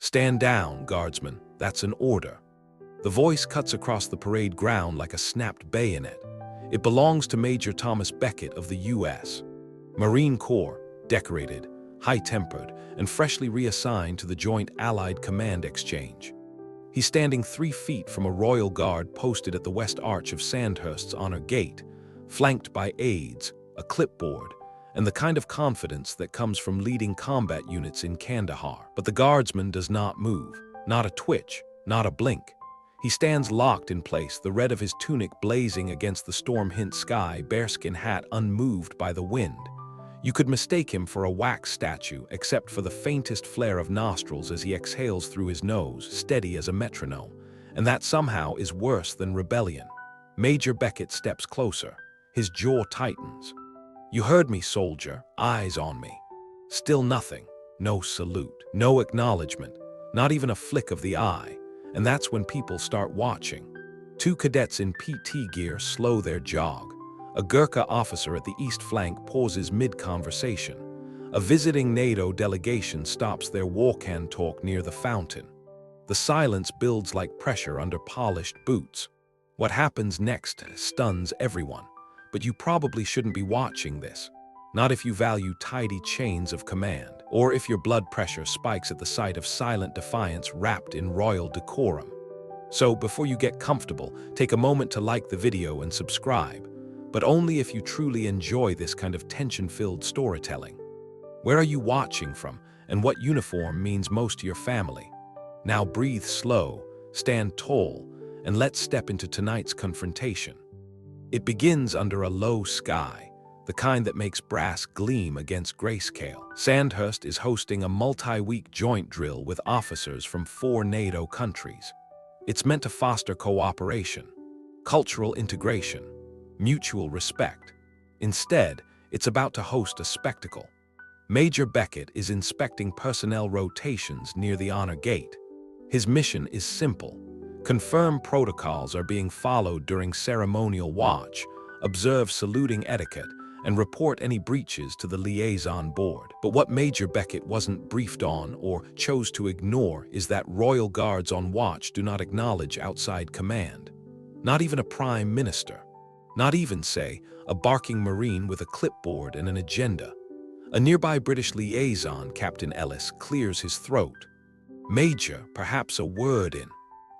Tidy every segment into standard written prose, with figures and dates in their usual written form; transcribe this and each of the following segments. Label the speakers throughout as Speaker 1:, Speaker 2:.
Speaker 1: "Stand down, guardsman. That's an order." The voice cuts across the parade ground like a snapped bayonet. It belongs to Major Thomas Beckett of the U.S. Marine Corps, decorated, high-tempered, and freshly reassigned to the Joint Allied Command Exchange. He's standing 3 feet from a Royal Guard posted at the west arch of Sandhurst's Honor Gate, flanked by aides, a clipboard, and the kind of confidence that comes from leading combat units in Kandahar. But the guardsman does not move, not a twitch, not a blink. He stands locked in place, the red of his tunic blazing against the storm-hint sky, bearskin hat unmoved by the wind. You could mistake him for a wax statue, except for the faintest flare of nostrils as he exhales through his nose, steady as a metronome. And that somehow is worse than rebellion. Major Beckett steps closer. His jaw tightens. "You heard me, soldier. Eyes on me." Still nothing. No salute. No acknowledgement. Not even a flick of the eye. And that's when people start watching. 2 cadets in PT gear slow their jog. A Gurkha officer at the east flank pauses mid-conversation. A visiting NATO delegation stops their walk-in talk near the fountain. The silence builds like pressure under polished boots. What happens next stuns everyone. But you probably shouldn't be watching this. Not if you value tidy chains of command, or if your blood pressure spikes at the sight of silent defiance wrapped in royal decorum. So before you get comfortable, take a moment to like the video and subscribe, but only if you truly enjoy this kind of tension-filled storytelling. Where are you watching from, and what uniform means most to your family? Now breathe slow, stand tall, and let's step into tonight's confrontation. It begins under a low sky, the kind that makes brass gleam against grayscale. Sandhurst is hosting a multi-week joint drill with officers from 4 NATO countries. It's meant to foster cooperation, cultural integration, mutual respect. Instead, it's about to host a spectacle. Major Beckett is inspecting personnel rotations near the Honor Gate. His mission is simple. Confirm protocols are being followed during ceremonial watch, observe saluting etiquette, and report any breaches to the liaison board. But what Major Beckett wasn't briefed on or chose to ignore is that Royal Guards on watch do not acknowledge outside command. Not even a prime minister. Not even, say, a barking Marine with a clipboard and an agenda. A nearby British liaison, Captain Ellis, clears his throat. "Major, perhaps a word in."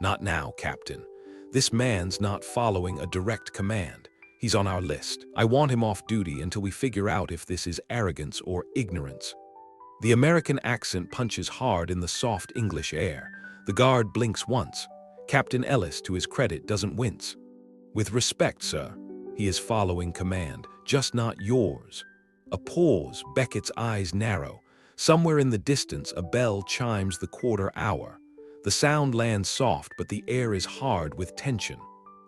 Speaker 1: "Not now, Captain. This man's not following a direct command. He's on our list. I want him off duty until we figure out if this is arrogance or ignorance." The American accent punches hard in the soft English air. The guard blinks once. Captain Ellis, to his credit, doesn't wince. "With respect, sir." He is following command, just not yours. A pause, Beckett's eyes narrow. Somewhere in the distance, a bell chimes the quarter hour. The sound lands soft, but the air is hard with tension.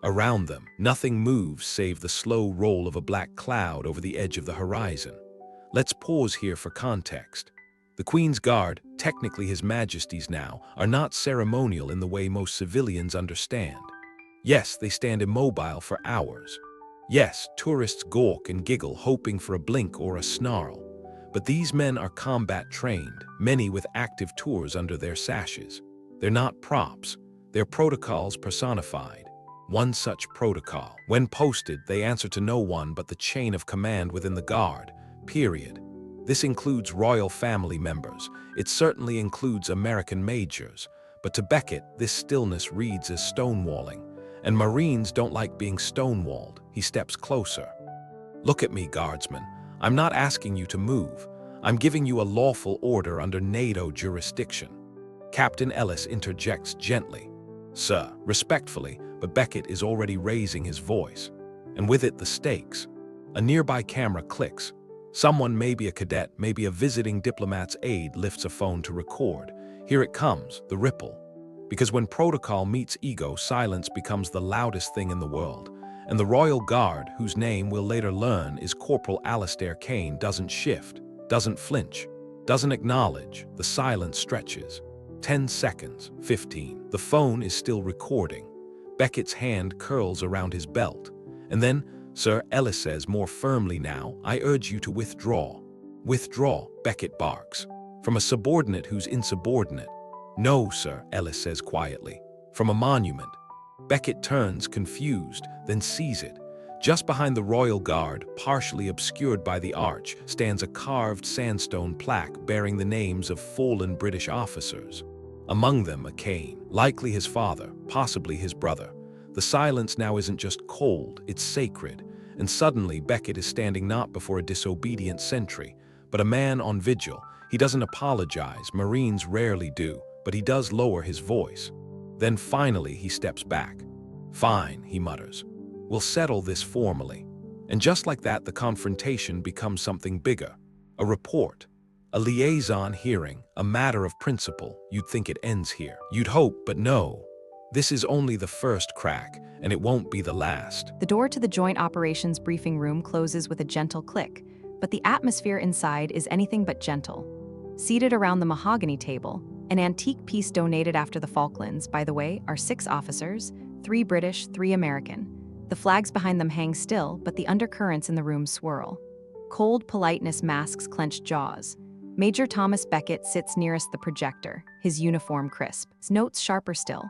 Speaker 1: Around them, nothing moves save the slow roll of a black cloud over the edge of the horizon. Let's pause here for context. The Queen's Guard, technically His Majesty's now, are not ceremonial in the way most civilians understand. Yes, they stand immobile for hours. Yes, tourists gawk and giggle, hoping for a blink or a snarl. But these men are combat-trained, many with active tours under their sashes. They're not props, they're protocols personified. One such protocol. When posted, they answer to no one but the chain of command within the Guard, period. This includes royal family members. It certainly includes American majors. But to Beckett, this stillness reads as stonewalling. And Marines don't like being stonewalled. He steps closer. "Look at me, guardsman. I'm not asking you to move. I'm giving you a lawful order under NATO jurisdiction." Captain Ellis interjects gently. "Sir," respectfully, but Beckett is already raising his voice. And with it, the stakes. A nearby camera clicks. Someone, maybe a cadet, maybe a visiting diplomat's aide, lifts a phone to record. Here it comes, the ripple. Because when protocol meets ego, silence becomes the loudest thing in the world. And the Royal Guard, whose name we'll later learn is Corporal Alistair Kane, doesn't shift, doesn't flinch, doesn't acknowledge. The silence stretches. 10 seconds, 15. The phone is still recording. Beckett's hand curls around his belt. And then, "Sir," Ellis says more firmly now, "I urge you to withdraw." "Withdraw," Beckett barks. From a subordinate who's insubordinate. "No, sir," Ellis says quietly. "From a monument." Beckett turns, confused, then sees it. Just behind the Royal Guard, partially obscured by the arch, stands a carved sandstone plaque bearing the names of fallen British officers. Among them, a cane, likely his father, possibly his brother. The silence now isn't just cold, it's sacred. And suddenly, Beckett is standing not before a disobedient sentry, but a man on vigil. He doesn't apologize, Marines rarely do, but he does lower his voice. Then finally, he steps back. "Fine," he mutters. "We'll settle this formally." And just like that, the confrontation becomes something bigger. A report. A liaison hearing, a matter of principle. You'd think it ends here. You'd hope, but no. This is only the first crack, and it won't be the last.
Speaker 2: The door to the Joint Operations briefing room closes with a gentle click, but the atmosphere inside is anything but gentle. Seated around the mahogany table, an antique piece donated after the Falklands, by the way, are 6 officers, 3 British, 3 American. The flags behind them hang still, but the undercurrents in the room swirl. Cold politeness masks clenched jaws. Major Thomas Beckett sits nearest the projector, his uniform crisp, his notes sharper still.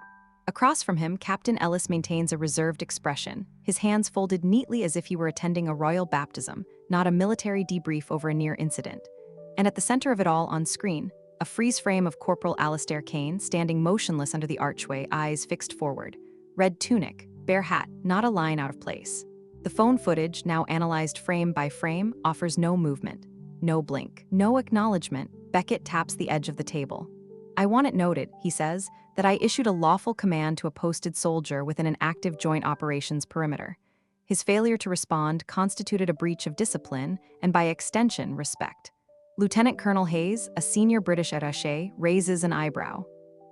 Speaker 2: Across from him, Captain Ellis maintains a reserved expression, his hands folded neatly as if he were attending a royal baptism, not a military debrief over a near incident. And at the center of it all on screen, a freeze frame of Corporal Alistair Kane standing motionless under the archway, eyes fixed forward. Red tunic, bare hat, not a line out of place. The phone footage, now analyzed frame by frame, offers no movement, no blink, no acknowledgement. Beckett taps the edge of the table. "I want it noted," he says, "that I issued a lawful command to a posted soldier within an active joint operations perimeter. His failure to respond constituted a breach of discipline and, by extension, respect." Lieutenant Colonel Hayes, a senior British attaché, raises an eyebrow.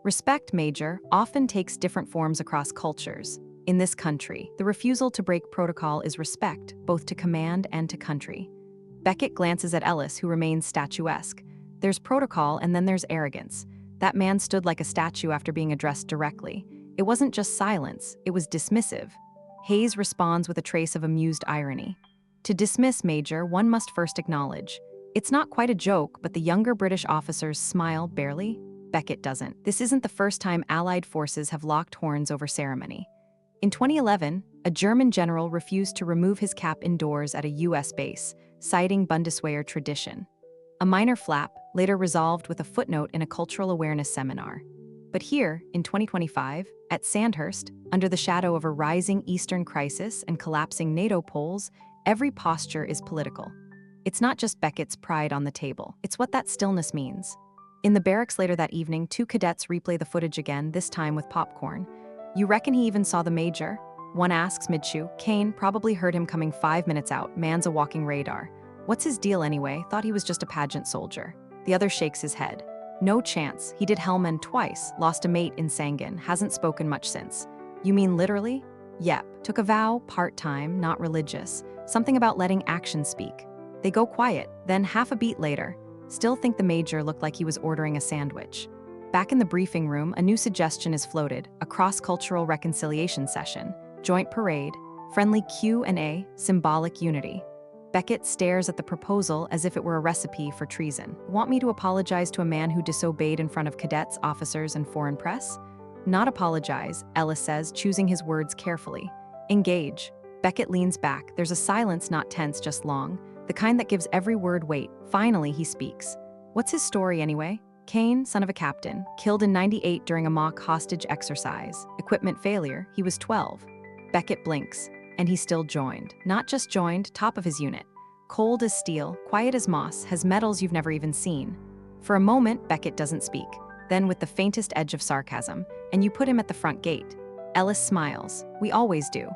Speaker 2: Respect, Major, often takes different forms across cultures. In this country, the refusal to break protocol is respect, both to command and to country. Beckett glances at Ellis, who remains statuesque. There's protocol and then there's arrogance. That man stood like a statue after being addressed directly. It wasn't just silence, it was dismissive. Hayes responds with a trace of amused irony. "To dismiss, Major, one must first acknowledge. It's not quite a joke, but the younger British officers smile barely. Beckett doesn't. This isn't the first time Allied forces have locked horns over ceremony. In 2011, a German general refused to remove his cap indoors at a US base, citing Bundeswehr tradition. A minor flap, later resolved with a footnote in a cultural awareness seminar. But here, in 2025, at Sandhurst, under the shadow of a rising Eastern crisis and collapsing NATO polls, every posture is political. It's not just Beckett's pride on the table, it's what that stillness means. In the barracks later that evening, 2 cadets replay the footage again, this time with popcorn. "You reckon he even saw the Major?" One asks mid-chew. Kane probably heard him coming 5 minutes out, man's a walking radar. "What's his deal anyway? Thought he was just a pageant soldier." The other shakes his head. "No chance. He did Helmand twice, lost a mate in Sangin, hasn't spoken much since." "You mean literally?" "Yep. Took a vow, part-time, not religious. Something about letting action speak." They go quiet, then half a beat later, still think the Major looked like he was ordering a sandwich. Back in the briefing room, a new suggestion is floated, a cross-cultural reconciliation session, joint parade, friendly Q&A, symbolic unity. Beckett stares at the proposal as if it were a recipe for treason. "Want me to apologize to a man who disobeyed in front of cadets, officers, and foreign press?" "Not apologize," Ellis says, choosing his words carefully. "Engage." Beckett leans back. There's a silence, not tense, just long, the kind that gives every word weight. Finally, he speaks. "What's his story anyway?" "Kane, son of a captain, killed in '98 during a mock hostage exercise. Equipment failure, he was 12. Beckett blinks, and he still joined. Not just joined, top of his unit. Cold as steel, quiet as moss, has medals you've never even seen. For a moment, Beckett doesn't speak. Then with the faintest edge of sarcasm, "And you put him at the front gate." Ellis smiles. "We always do."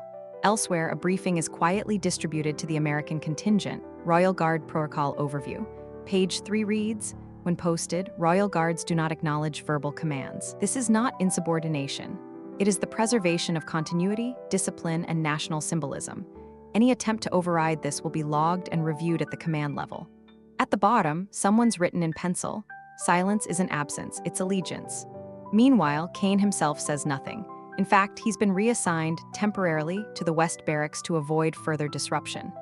Speaker 2: Elsewhere, a briefing is quietly distributed to the American contingent. Royal Guard Protocol Overview. Page 3 reads, "When posted, Royal Guards do not acknowledge verbal commands. This is not insubordination. It is the preservation of continuity, discipline, and national symbolism. Any attempt to override this will be logged and reviewed at the command level." At the bottom, someone's written in pencil, "Silence isn't absence, it's allegiance." Meanwhile, Kane himself says nothing. In fact, he's been reassigned temporarily to the West Barracks to avoid further disruption.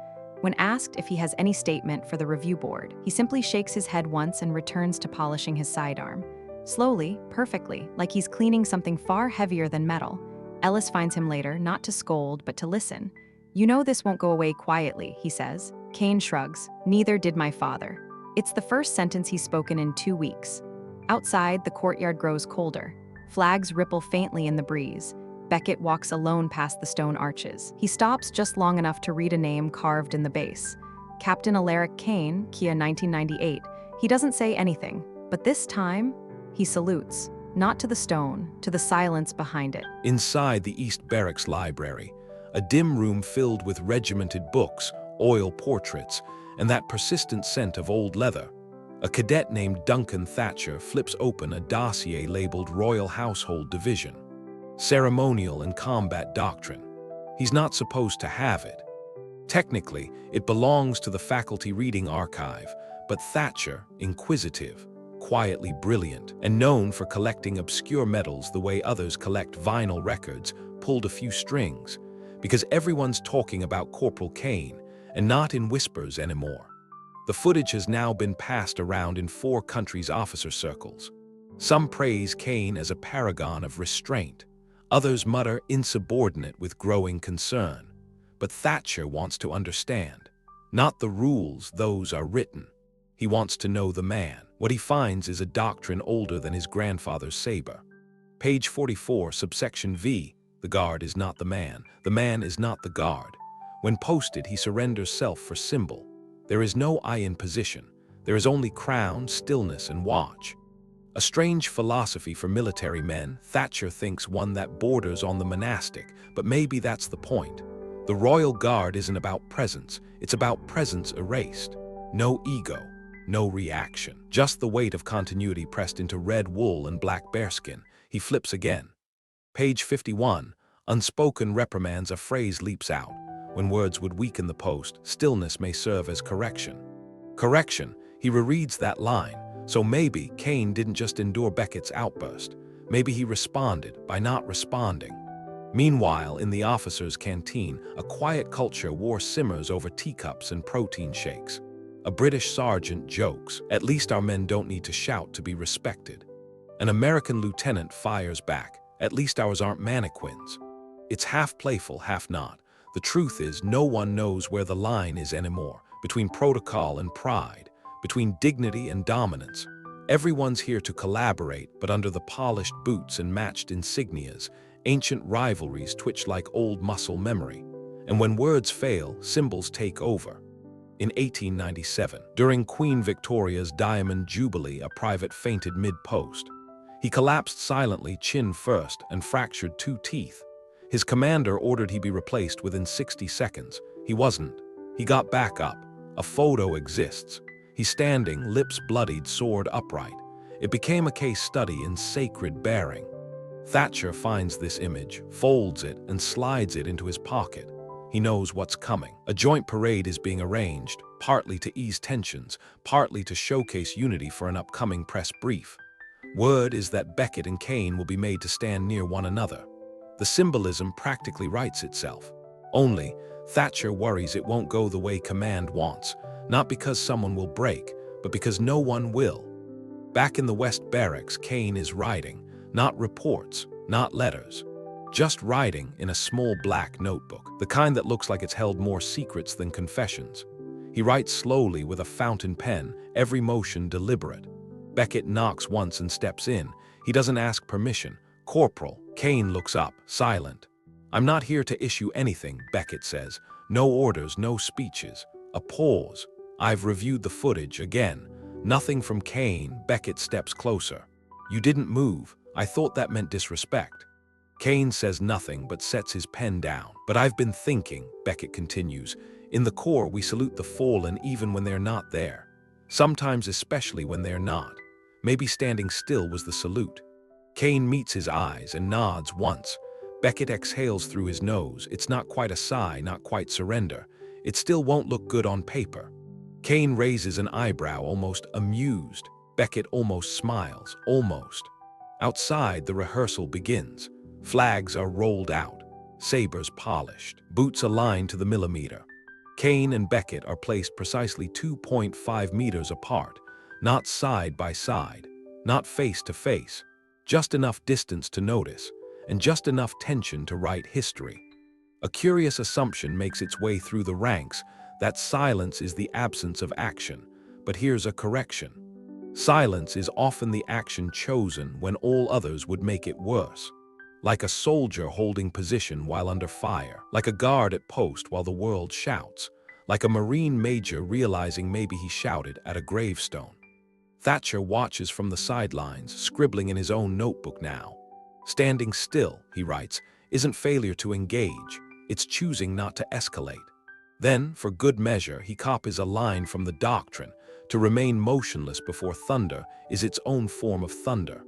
Speaker 2: When asked if he has any statement for the review board, he simply shakes his head once and returns to polishing his sidearm. Slowly, perfectly, like he's cleaning something far heavier than metal. Ellis finds him later, not to scold, but to listen. "You know this won't go away quietly," he says. Kane shrugs. "Neither did my father." It's the first sentence he's spoken in 2 weeks. Outside, the courtyard grows colder. Flags ripple faintly in the breeze. Beckett walks alone past the stone arches. He stops just long enough to read a name carved in the base. Captain Alaric Kane, Kia 1998. He doesn't say anything, but this time, he salutes. Not to the stone, to the silence behind it.
Speaker 1: Inside the East Barracks library, a dim room filled with regimented books, oil portraits, and that persistent scent of old leather. A cadet named Duncan Thatcher flips open a dossier labeled Royal Household Division. Ceremonial and Combat Doctrine. He's not supposed to have it. Technically, it belongs to the faculty reading archive, but Thatcher, inquisitive, quietly brilliant, and known for collecting obscure medals the way others collect vinyl records, pulled a few strings, because everyone's talking about Corporal Kane, and not in whispers anymore. The footage has now been passed around in 4 countries' officer circles. Some praise Kane as a paragon of restraint. Others mutter insubordinate with growing concern. But Thatcher wants to understand. Not the rules, those are written. He wants to know the man. What he finds is a doctrine older than his grandfather's saber. Page 44, subsection V. The guard is not the man is not the guard. When posted, he surrenders self for symbol. There is no I in position. There is only crown, stillness, and watch. A strange philosophy for military men, Thatcher thinks one that borders on the monastic, but maybe that's the point. The Royal Guard isn't about presence, it's about presence erased. No ego, no reaction, just the weight of continuity pressed into red wool and black bearskin. He flips again. Page 51, unspoken reprimands. A phrase leaps out. When words would weaken the post, stillness may serve as correction. Correction, he rereads that line. So maybe Kane didn't just endure Beckett's outburst. Maybe he responded by not responding. Meanwhile, in the officers' canteen, a quiet culture war simmers over teacups and protein shakes. A British sergeant jokes, "At least our men don't need to shout to be respected." An American lieutenant fires back, "At least ours aren't mannequins." It's half playful, half not. The truth is, no one knows where the line is anymore, between protocol and pride, between dignity and dominance. Everyone's here to collaborate, but under the polished boots and matched insignias, ancient rivalries twitch like old muscle memory. And when words fail, symbols take over. In 1897, during Queen Victoria's Diamond Jubilee, a private fainted mid-post. He collapsed silently, chin first, and fractured 2 teeth. His commander ordered he be replaced within 60 seconds. He wasn't. He got back up. A photo exists. He's standing, lips bloodied, sword upright. It became a case study in sacred bearing. Thatcher finds this image, folds it, and slides it into his pocket. He knows what's coming. A joint parade is being arranged, partly to ease tensions, partly to showcase unity for an upcoming press brief. Word is that Beckett and Kane will be made to stand near one another. The symbolism practically writes itself. Only, Thatcher worries it won't go the way command wants, not because someone will break, but because no one will. Back in the West Barracks, Kane is writing, not reports, not letters. Just writing in a small black notebook, the kind that looks like it's held more secrets than confessions. He writes slowly with a fountain pen, every motion deliberate. Beckett knocks once and steps in. He doesn't ask permission. "Corporal." Kane looks up, silent. "I'm not here to issue anything," Beckett says. "No orders, no speeches." A pause. "I've reviewed the footage again. Nothing from Kane." Beckett steps closer. "You didn't move. I thought that meant disrespect." Kane says nothing but sets his pen down. "But I've been thinking," Beckett continues. "In the Corps, we salute the fallen even when they're not there. Sometimes especially when they're not. Maybe standing still was the salute." Kane meets his eyes and nods once. Beckett exhales through his nose. It's not quite a sigh, not quite surrender. It still won't look good on paper. Kane raises an eyebrow, almost amused. Beckett almost smiles, almost. Outside, the rehearsal begins. Flags are rolled out, sabers polished, boots aligned to the millimeter. Kane and Beckett are placed precisely 2.5 meters apart, not side by side, Not face to face, just enough distance to notice, and just enough tension to write history. A curious assumption makes its way through the ranks that silence is the absence of action, but here's a correction. Silence is often the action chosen when all others would make it worse. Like a soldier holding position while under fire, like a guard at post while the world shouts, like a Marine major realizing maybe he shouted at a gravestone. Thatcher watches from the sidelines, scribbling in his own notebook now. Standing still, he writes, isn't failure to engage, it's choosing not to escalate. Then, for good measure, he copies a line from the doctrine: to remain motionless before thunder is its own form of thunder.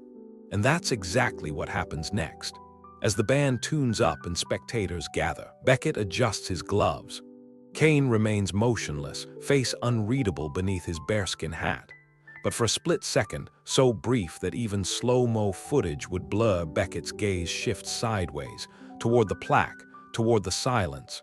Speaker 1: And that's exactly what happens next. As the band tunes up and spectators gather, Beckett adjusts his gloves. Kane remains motionless, face unreadable beneath his bearskin hat. But for a split second, so brief that even slow-mo footage would blur, Beckett's gaze shifts sideways, toward the plaque, toward the silence.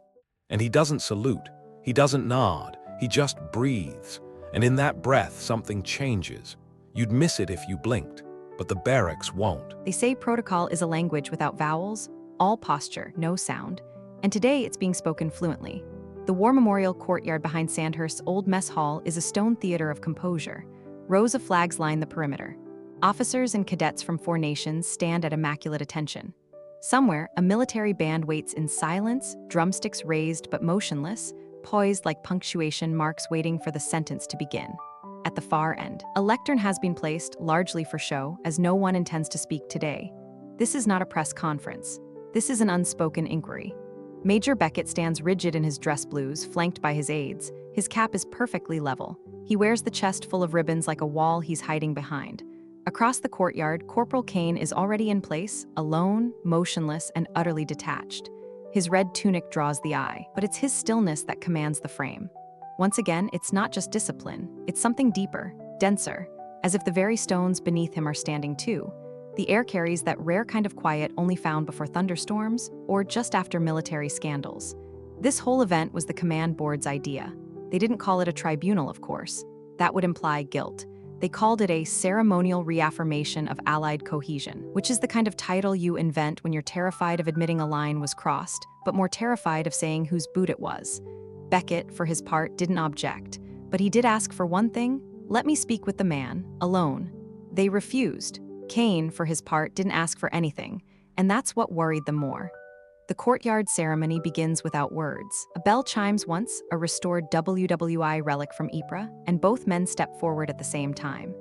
Speaker 1: And he doesn't salute, he doesn't nod, he just breathes. And in that breath, something changes. You'd miss it if you blinked, but the Barracks won't.
Speaker 2: They say protocol is a language without vowels, all posture, no sound. And today it's being spoken fluently. The War Memorial courtyard behind Sandhurst's old mess hall is a stone theater of composure. Rows of flags line the perimeter. Officers and cadets from 4 nations stand at immaculate attention. Somewhere, a military band waits in silence, drumsticks raised but motionless, poised like punctuation marks waiting for the sentence to begin. At the far end, a lectern has been placed, largely for show, as no one intends to speak today. This is not a press conference. This is an unspoken inquiry. Major Beckett stands rigid in his dress blues, flanked by his aides. His cap is perfectly level. He wears the chest full of ribbons like a wall he's hiding behind. Across the courtyard, Corporal Kane is already in place, alone, motionless, and utterly detached. His red tunic draws the eye, but it's his stillness that commands the frame. Once again, it's not just discipline, it's something deeper, denser, as if the very stones beneath him are standing too. The air carries that rare kind of quiet only found before thunderstorms or just after military scandals. This whole event was the command board's idea. They didn't call it a tribunal, of course. That would imply guilt. They called it a ceremonial reaffirmation of Allied cohesion, which is the kind of title you invent when you're terrified of admitting a line was crossed, but more terrified of saying whose boot it was. Beckett, for his part, didn't object, but he did ask for one thing: let me speak with the man, alone. They refused. Kane, for his part, didn't ask for anything, and that's what worried them more. The courtyard ceremony begins without words. A bell chimes once, a restored WWI relic from Ypres, and both men step forward at the same time.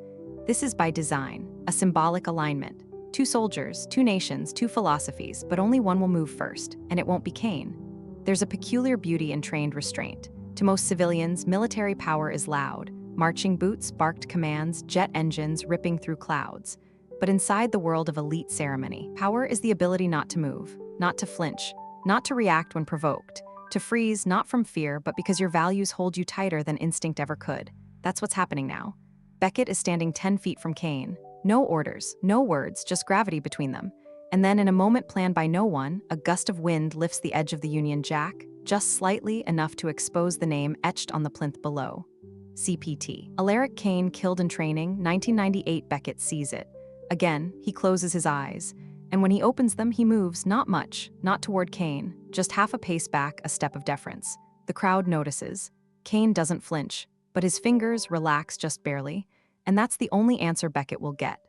Speaker 2: This is by design, a symbolic alignment. 2 soldiers, 2 nations, 2 philosophies, but only one will move first, and it won't be Kane. There's a peculiar beauty in trained restraint. To most civilians, military power is loud. Marching boots, barked commands, jet engines ripping through clouds. But inside the world of elite ceremony, power is the ability not to move, not to flinch, not to react when provoked, to freeze not from fear but because your values hold you tighter than instinct ever could. That's what's happening now. Beckett is standing 10 feet from Kane. No orders, no words, just gravity between them. And then in a moment planned by no one, a gust of wind lifts the edge of the Union Jack, just slightly enough to expose the name etched on the plinth below. CPT. Alaric Kane killed in training, 1998. Beckett sees it. Again, he closes his eyes, and when he opens them, he moves, not much, not toward Kane, just half a pace back, a step of deference. The crowd notices. Kane doesn't flinch, but his fingers relax just barely, and that's the only answer Beckett will get.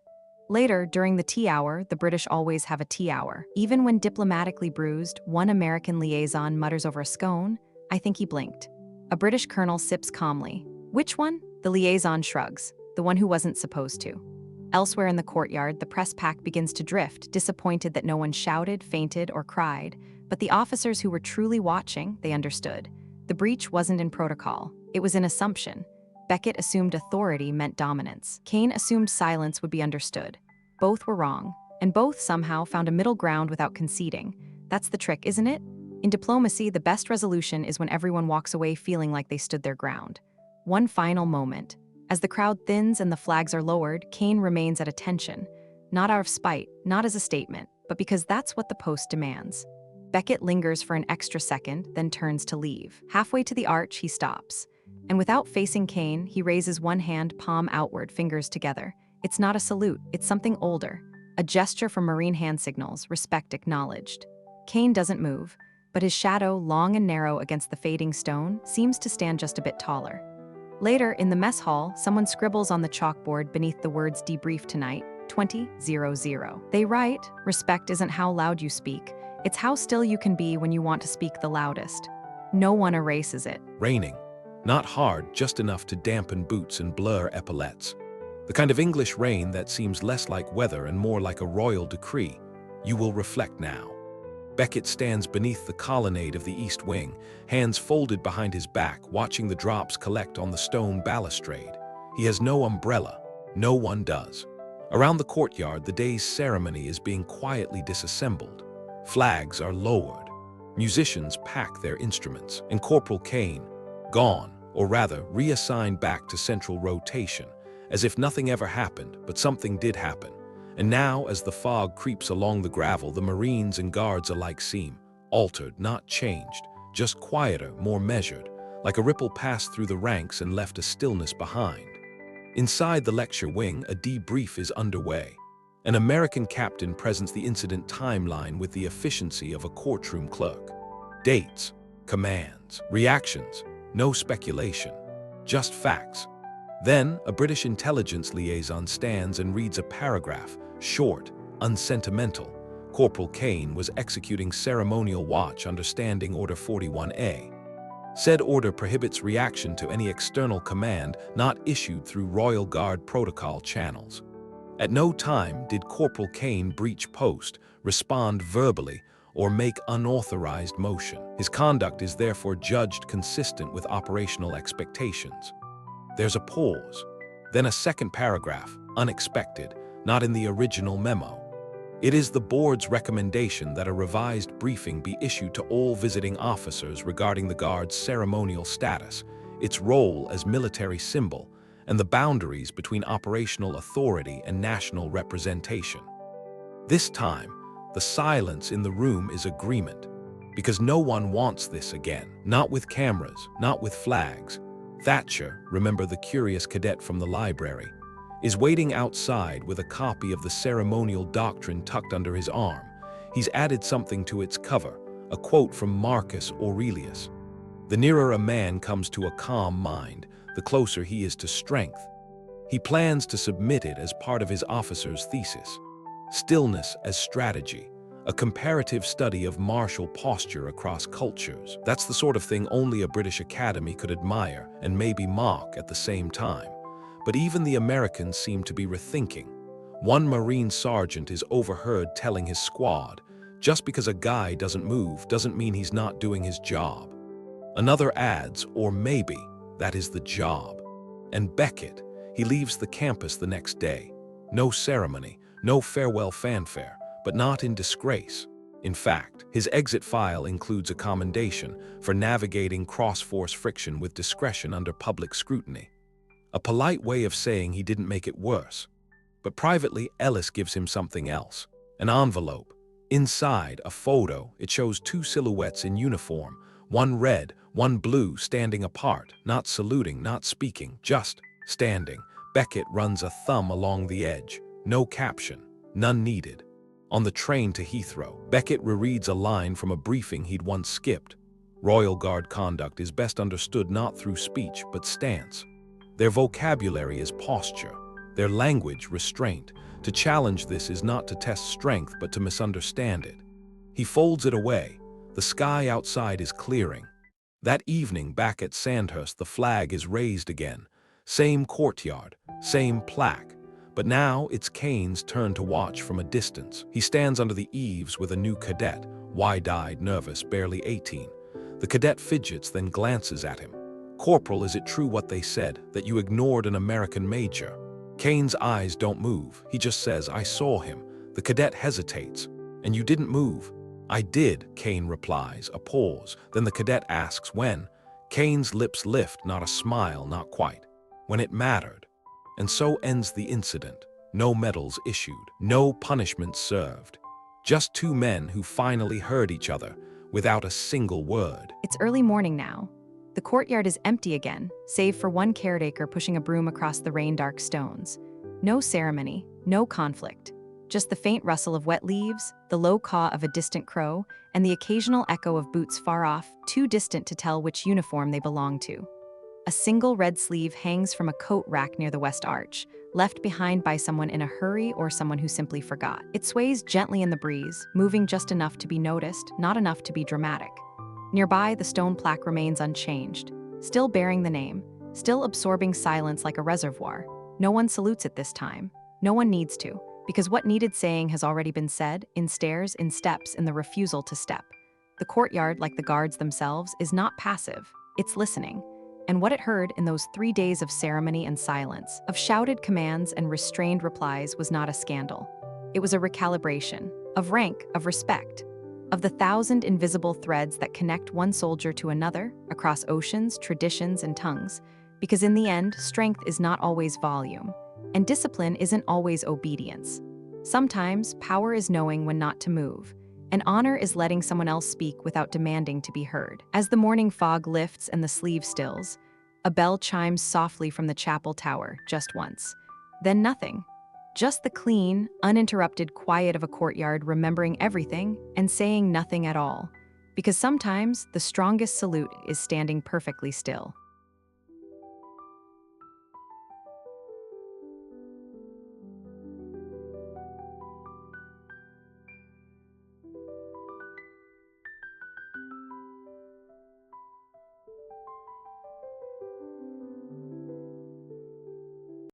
Speaker 2: Later, during the tea hour, the British always have a tea hour. Even when diplomatically bruised, one American liaison mutters over a scone, "I think he blinked." A British colonel sips calmly. Which one? The liaison shrugs, the one who wasn't supposed to. Elsewhere in the courtyard, the press pack begins to drift, disappointed that no one shouted, fainted, or cried. But the officers who were truly watching, they understood. The breach wasn't in protocol. It was in assumption. Beckett assumed authority meant dominance. Kane assumed silence would be understood. Both were wrong, and both somehow found a middle ground without conceding. That's the trick, isn't it? In diplomacy, the best resolution is when everyone walks away feeling like they stood their ground. One final moment. As the crowd thins and the flags are lowered, Kane remains at attention, not out of spite, not as a statement, but because that's what the post demands. Beckett lingers for an extra second, then turns to leave. Halfway to the arch, he stops. And without facing Kane, he raises one hand, palm outward, fingers together. It's not a salute, it's something older. A gesture from Marine hand signals, respect acknowledged. Kane doesn't move, but his shadow, long and narrow against the fading stone, seems to stand just a bit taller. Later, in the mess hall, someone scribbles on the chalkboard beneath the words "debrief tonight, 20:00." They write, "Respect isn't how loud you speak, it's how still you can be when you want to speak the loudest." No one erases it.
Speaker 1: Raining. Not hard, just enough to dampen boots and blur epaulets. The kind of English rain that seems less like weather and more like a royal decree. You will reflect now. Beckett stands beneath the colonnade of the east wing, hands folded behind his back, watching the drops collect on the stone balustrade. He has no umbrella. No one does. Around the courtyard, the day's ceremony is being quietly disassembled. Flags are lowered. Musicians pack their instruments, and Corporal Kane, gone, or rather reassigned back to central rotation, as if nothing ever happened, but something did happen. And now, as the fog creeps along the gravel, the Marines and guards alike seem altered, not changed, just quieter, more measured, like a ripple passed through the ranks and left a stillness behind. Inside the lecture wing, a debrief is underway. An American captain presents the incident timeline with the efficiency of a courtroom clerk. Dates, commands, reactions, no speculation, just facts. Then, a British intelligence liaison stands and reads a paragraph, short, unsentimental. Corporal Kane was executing ceremonial watch under Standing Order 41A. Said order prohibits reaction to any external command not issued through Royal Guard protocol channels. At no time did Corporal Kane breach post, respond verbally, or make unauthorized motion. His conduct is therefore judged consistent with operational expectations. There's a pause, then a second paragraph, unexpected, not in the original memo. It is the board's recommendation that a revised briefing be issued to all visiting officers regarding the Guard's ceremonial status, its role as military symbol, and the boundaries between operational authority and national representation. This time, the silence in the room is agreement, because no one wants this again. Not with cameras, not with flags. Thatcher, remember the curious cadet from the library, is waiting outside with a copy of the ceremonial doctrine tucked under his arm. He's added something to its cover, a quote from Marcus Aurelius. The nearer a man comes to a calm mind, the closer he is to strength. He plans to submit it as part of his officer's thesis. Stillness as strategy, a comparative study of martial posture across cultures. That's the sort of thing only a British academy could admire and maybe mock at the same time. But even the Americans seem to be rethinking. One Marine sergeant is overheard telling his squad, just because a guy doesn't move doesn't mean he's not doing his job. Another adds, or maybe, that is the job. And Beckett, he leaves the campus the next day. No ceremony, no farewell fanfare, but not in disgrace. In fact, his exit file includes a commendation for navigating cross-force friction with discretion under public scrutiny. A polite way of saying he didn't make it worse. But privately, Ellis gives him something else. An envelope. Inside, a photo. It shows two silhouettes in uniform, one red, one blue, standing apart, not saluting, not speaking, just standing. Beckett runs a thumb along the edge. No caption, none needed. On the train to Heathrow, Beckett rereads a line from a briefing he'd once skipped. Royal Guard conduct is best understood not through speech, but stance. Their vocabulary is posture, their language restraint. To challenge this is not to test strength, but to misunderstand it. He folds it away. The sky outside is clearing. That evening, back at Sandhurst, the flag is raised again. Same courtyard, same plaque. But now it's Kane's turn to watch from a distance. He stands under the eaves with a new cadet, wide-eyed, nervous, barely 18. The cadet fidgets, then glances at him. "Corporal, is it true what they said, that you ignored an American major?" Kane's eyes don't move. He just says, "I saw him." The cadet hesitates. "And you didn't move?" "I did," Kane replies, a pause. Then the cadet asks, "When?" Kane's lips lift, not a smile, not quite. "When it mattered." And so ends the incident. No medals issued, no punishment served. Just two men who finally heard each other without a single word.
Speaker 2: It's early morning now. The courtyard is empty again, save for one caretaker pushing a broom across the rain-dark stones. No ceremony, no conflict. Just the faint rustle of wet leaves, the low caw of a distant crow, and the occasional echo of boots far off, too distant to tell which uniform they belong to. A single red sleeve hangs from a coat rack near the west arch, left behind by someone in a hurry or someone who simply forgot. It sways gently in the breeze, moving just enough to be noticed, not enough to be dramatic. Nearby, the stone plaque remains unchanged, still bearing the name, still absorbing silence like a reservoir. No one salutes it this time. No one needs to, because what needed saying has already been said, in stares, in steps, in the refusal to step. The courtyard, like the guards themselves, is not passive, it's listening. And what it heard in those 3 days of ceremony and silence, of shouted commands and restrained replies, was not a scandal. It was a recalibration, of rank, of respect, of the 1,000 invisible threads that connect one soldier to another, across oceans, traditions, and tongues. Because in the end, strength is not always volume, and discipline isn't always obedience. Sometimes, power is knowing when not to move, and honor is letting someone else speak without demanding to be heard. As the morning fog lifts and the sleeve stills, a bell chimes softly from the chapel tower, just once. Then nothing. Just the clean, uninterrupted quiet of a courtyard remembering everything and saying nothing at all. Because sometimes, the strongest salute is standing perfectly still.